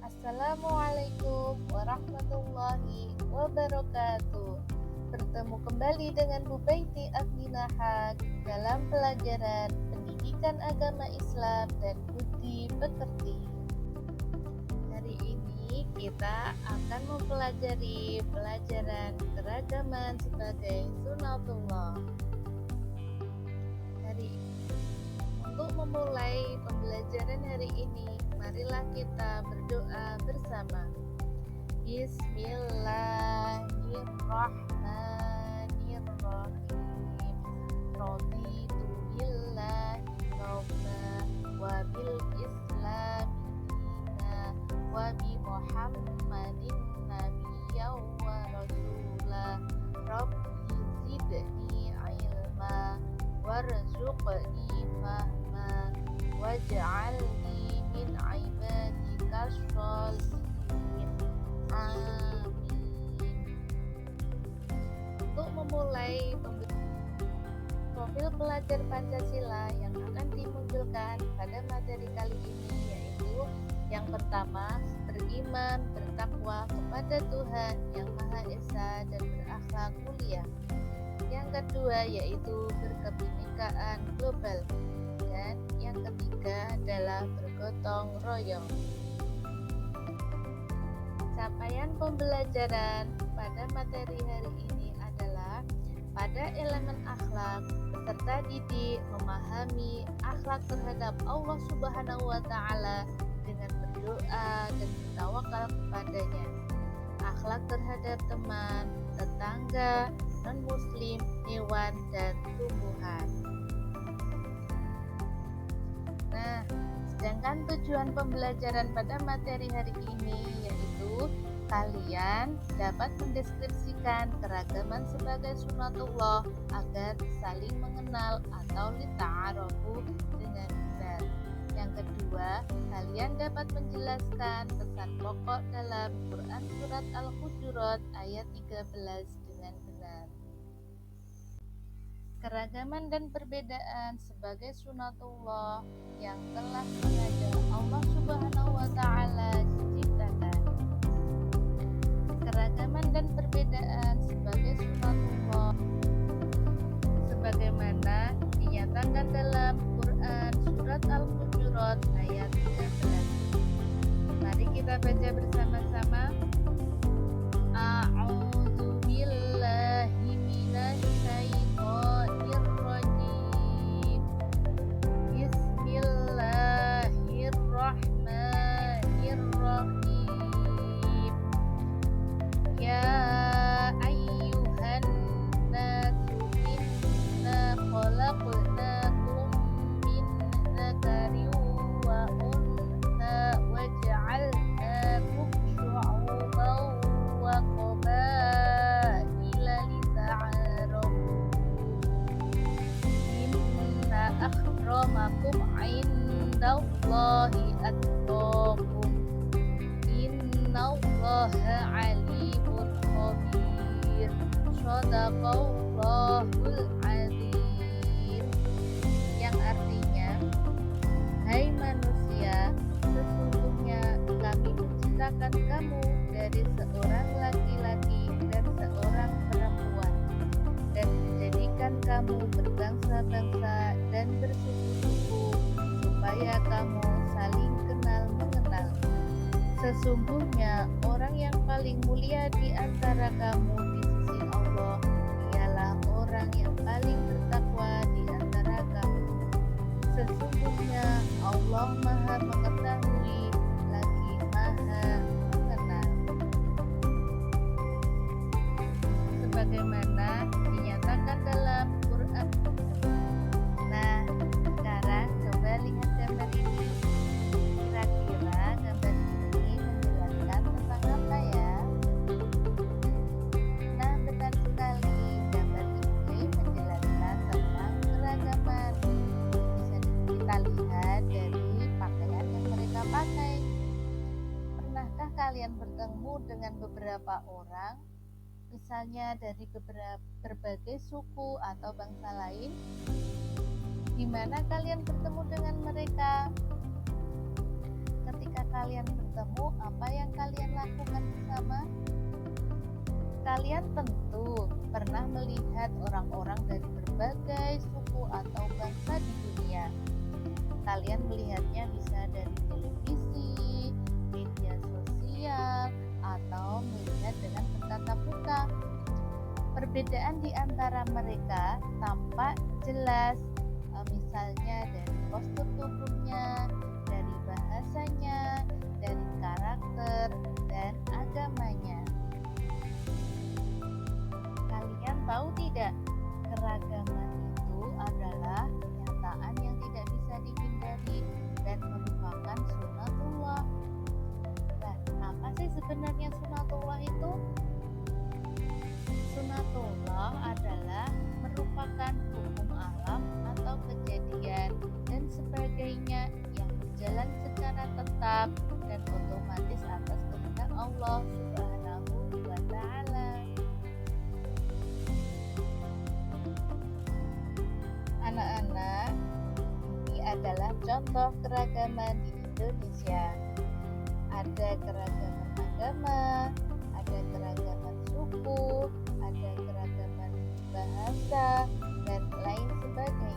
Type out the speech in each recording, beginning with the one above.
Assalamualaikum warahmatullahi wabarakatuh. Bertemu kembali dengan Bu Baiti Adnina Haq dalam pelajaran Pendidikan Agama Islam dan Budi Pekerti. Hari ini kita akan mempelajari pelajaran keragaman sebagai sunatullah. Untuk memulai pembelajaran hari ini, marilah kita berdoa bersama. Bismillahirrahmanirrahim. Raditu billahi robba wa bil islami dina wa bi Muhammadin nabiyyan wa rasulah. Rabbi zidni ilma warzuqni fahma waj'alni min ibadika sholihin. Amin. Untuk memulai profil pelajar Pancasila yang akan dimunculkan pada materi kali ini, yaitu yang pertama, beriman, bertakwa kepada Tuhan yang Maha Esa dan berakhlak mulia. Yang kedua yaitu berkebinekaan global, dan yang ketiga adalah bergotong royong. Capaian pembelajaran pada materi hari ini adalah pada elemen akhlak, peserta didik memahami akhlak terhadap Allah Subhanahu wa Ta'ala dengan berdoa dan bertawakal kepadanya. Akhlak terhadap teman, tetangga, non-muslim, hewan, dan tumbuhan. Nah, sedangkan tujuan pembelajaran pada materi hari ini yaitu kalian dapat mendeskripsikan keragaman sebagai sunatullah agar saling mengenal atau lita'arofu dengan benar. Yang kedua, kalian dapat menjelaskan pesan pokok dalam Quran Surat Al-Hujurat ayat 13 dengan benar. Keragaman dan perbedaan sebagai sunatullah yang telah sengaja Allah Subhanahu wa Ta'ala ciptakan. Keragaman dan perbedaan sebagai sunatullah sebagaimana dinyatakan dalam Quran Surat Al-Hujurat ayat 13. Mari kita baca bersama-sama. A'udzu billahi minasy syaithanir rajim. Bismillahirrahmanirrahim. Ya ayyuhan nasu inna khalaqnakum min dzakarin wa untha wa ja'alnakum syu'uban wa qabaila lita'arafu. Inna akramakum 'indallahi atqakum. Innallaha 'alimun khabir. Shadaqallahul 'azim. Yang artinya, hai manusia, sesungguhnya kami menciptakan kamu dari seorang laki-laki dan seorang perempuan, dan menjadikan kamu berbangsa-bangsa dan bersuku-suku supaya kamu saling kenal mengenal. Sesungguhnya orang yang paling mulia di antara kamu di sisi Allah ialah orang yang paling bertakwa di antara kamu. Sesungguhnya Allah Maha Mengetahui lagi Maha Mengenal. Sebagaimana dinyatakan dalam Quran. Nah, sekarang coba lihat gambar ini. Kira-kira gambar ini menjelaskan tentang apa ya? Nah, benar sekali, gambar ini menjelaskan tentang keragaman. Bisa kita lihat dari pakaian yang mereka pakai. Pernahkah kalian bertemu dengan beberapa orang, misalnya dari berbagai suku atau bangsa lain? Di mana kalian bertemu dengan mereka? Ketika kalian bertemu, apa yang kalian lakukan bersama? Kalian tentu pernah melihat orang-orang dari berbagai suku atau bangsa di dunia. Kalian melihatnya bisa dari televisi, media sosial, atau melihat dengan bertatap muka. Perbedaan di antara mereka tampak jelas, misalnya dari postur tubuhnya, dari bahasanya, dari karakter, dan agamanya. Kalian tahu tidak, keragaman itu adalah kenyataan yang tidak bisa dihindari dan merupakan sunatullah. Nah, apa sih sebenarnya sunatullah itu? Sunatullah adalah merupakan hukum alam atau kejadian dan sebagainya yang berjalan secara tetap dan otomatis atas kehendak Allah Subhanahu wa Ta'ala. Anak-anak, ini adalah contoh keragaman di Indonesia. Ada keragaman agama, ada keragaman suku, ada keragaman bahasa, dan lain sebagainya.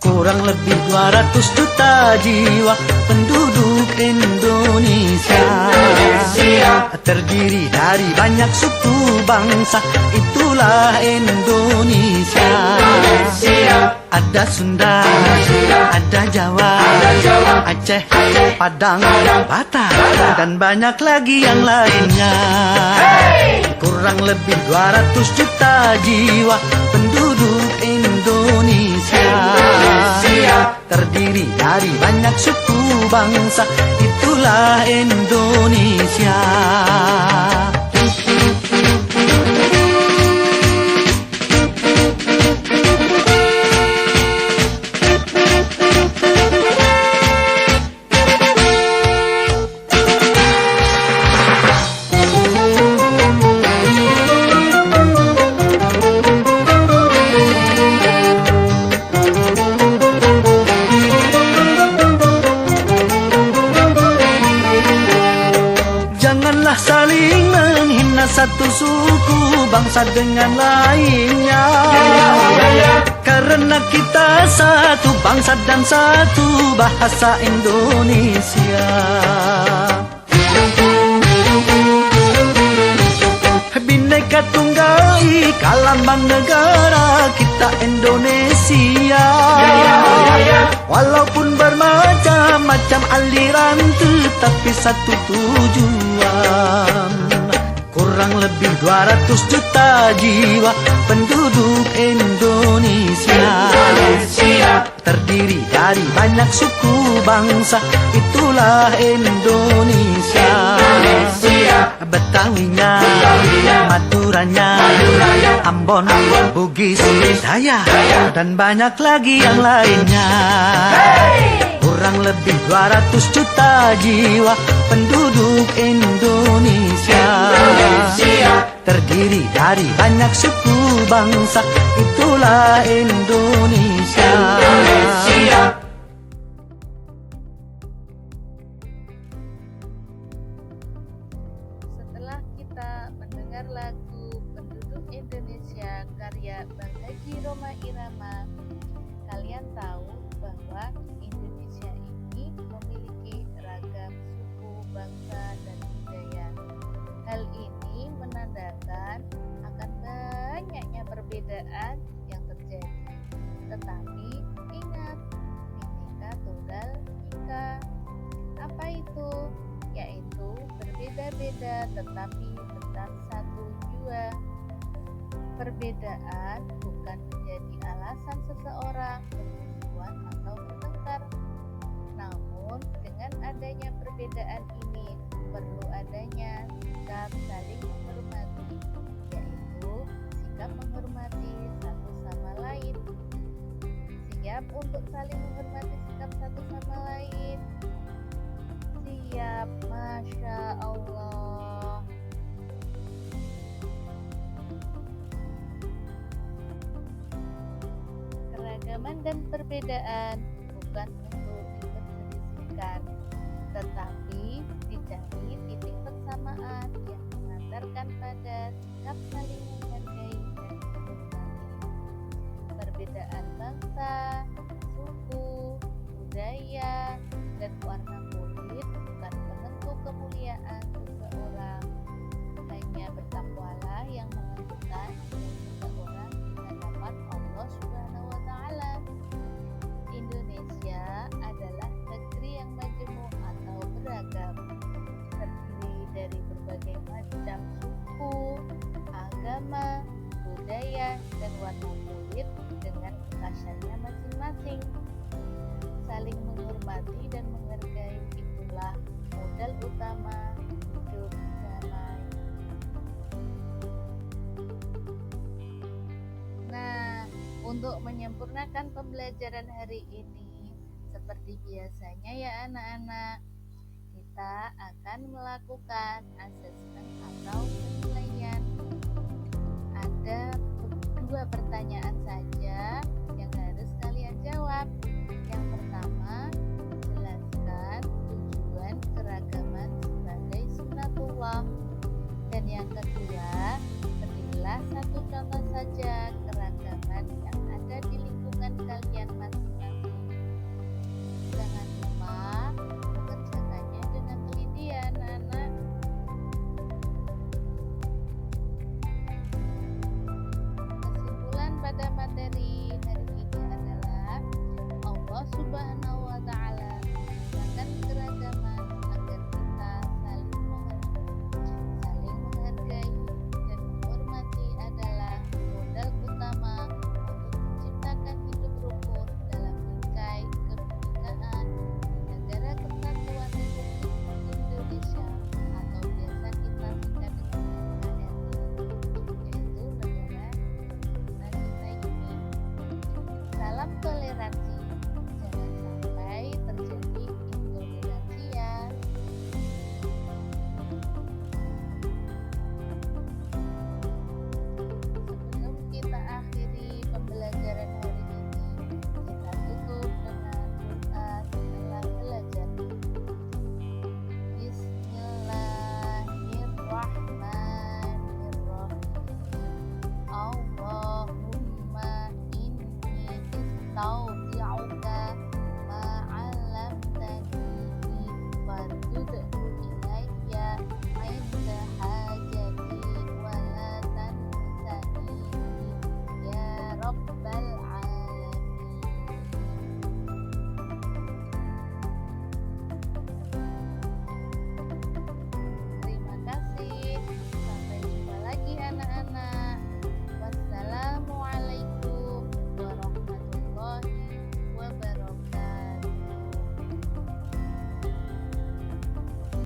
Kurang lebih 200 juta jiwa penduduk Indonesia, terdiri dari banyak suku bangsa, itulah Indonesia. Ada Sunda, ada Jawa, Aceh, Padang, Batak, dan banyak lagi yang lainnya. Kurang lebih 200 juta jiwa penduduk Indonesia, terdiri dari banyak suku bangsa, itulah Indonesia. Janganlah saling menghina satu suku bangsa dengan lainnya, karena kita satu bangsa dan satu bahasa Indonesia. Bhinneka Tunggal Ika lambang negara kita Indonesia. Walaupun bermacam-macam aliran, tetapi satu tujuan. Kurang lebih 200 juta jiwa penduduk Indonesia, terdiri dari banyak suku bangsa, itulah Indonesia. Betawinya, Maduranya, Ambon, Bugis, Dayak, dan banyak lagi yang lainnya. Kurang lebih 200 juta jiwa penduduk Indonesia, terdiri dari banyak suku bangsa, itulah Indonesia. Setelah kita mendengar lagu Penduduk Indonesia karya Bang Haji Rhoma Irama, kalian tahu bahwa Indonesia ini memiliki ragam suku, bangsa, dan budaya. Hal ini menandakan akan banyaknya perbedaan yang terjadi. Tetapi ingat, Bhinneka Tunggal Ika. Apa itu? Yaitu berbeda-beda tetapi tetap satu jua. Perbedaan bukan menjadi alasan seseorang adanya perbedaan ini perlu adanya sikap saling menghormati, yaitu sikap menghormati satu sama lain. Siap untuk saling menghormati sikap satu sama lain? Siap, Masya Allah. Keragaman dan perbedaan bukan untuk diperselisihkan, tetapi dicari titik persamaan yang mengantarkan pada sikap saling menghargai dan menghormati. Perbedaan bangsa, suku, budaya, dan warna kulit bukan penentu kemuliaan seseorang. Hanya bertakwalah yang menentukan seseorang di hadapan Allah Subhanahu wa Ta'ala. Indonesia adalah negeri yang majemuk atau beragam, terdiri dari berbagai macam suku, agama, budaya, dan warna kulit dengan kekhasannya masing-masing. Saling menghormati dan menghargai itulah modal utama hidup damai. Nah, untuk menyempurnakan pembelajaran hari ini, seperti biasanya ya anak-anak, kita akan melakukan asesmen atau penilaian. Ada 2 pertanyaan saja yang harus kalian jawab. Yang pertama, jelaskan tujuan keragaman sebagai sunnatullah. Dan yang kedua, berilah satu contoh saja keragaman yang ada di lingkungan kalian masing-masing. Jangan lupa mengerjakannya dengan teliti ya anak-anak. Kesimpulan pada materi hari ini adalah Allah Subhanahu wa Ta'ala menciptakan keragaman agar kita saling menghargai dan menghormati adalah modal utama untuk menciptakan hidup rukun dalam bingkai kebinekaan di negara kesatuan Republik Indonesia atau biasa kita singkat dengan NKRI, yaitu negara kita ini. Salam toleransi.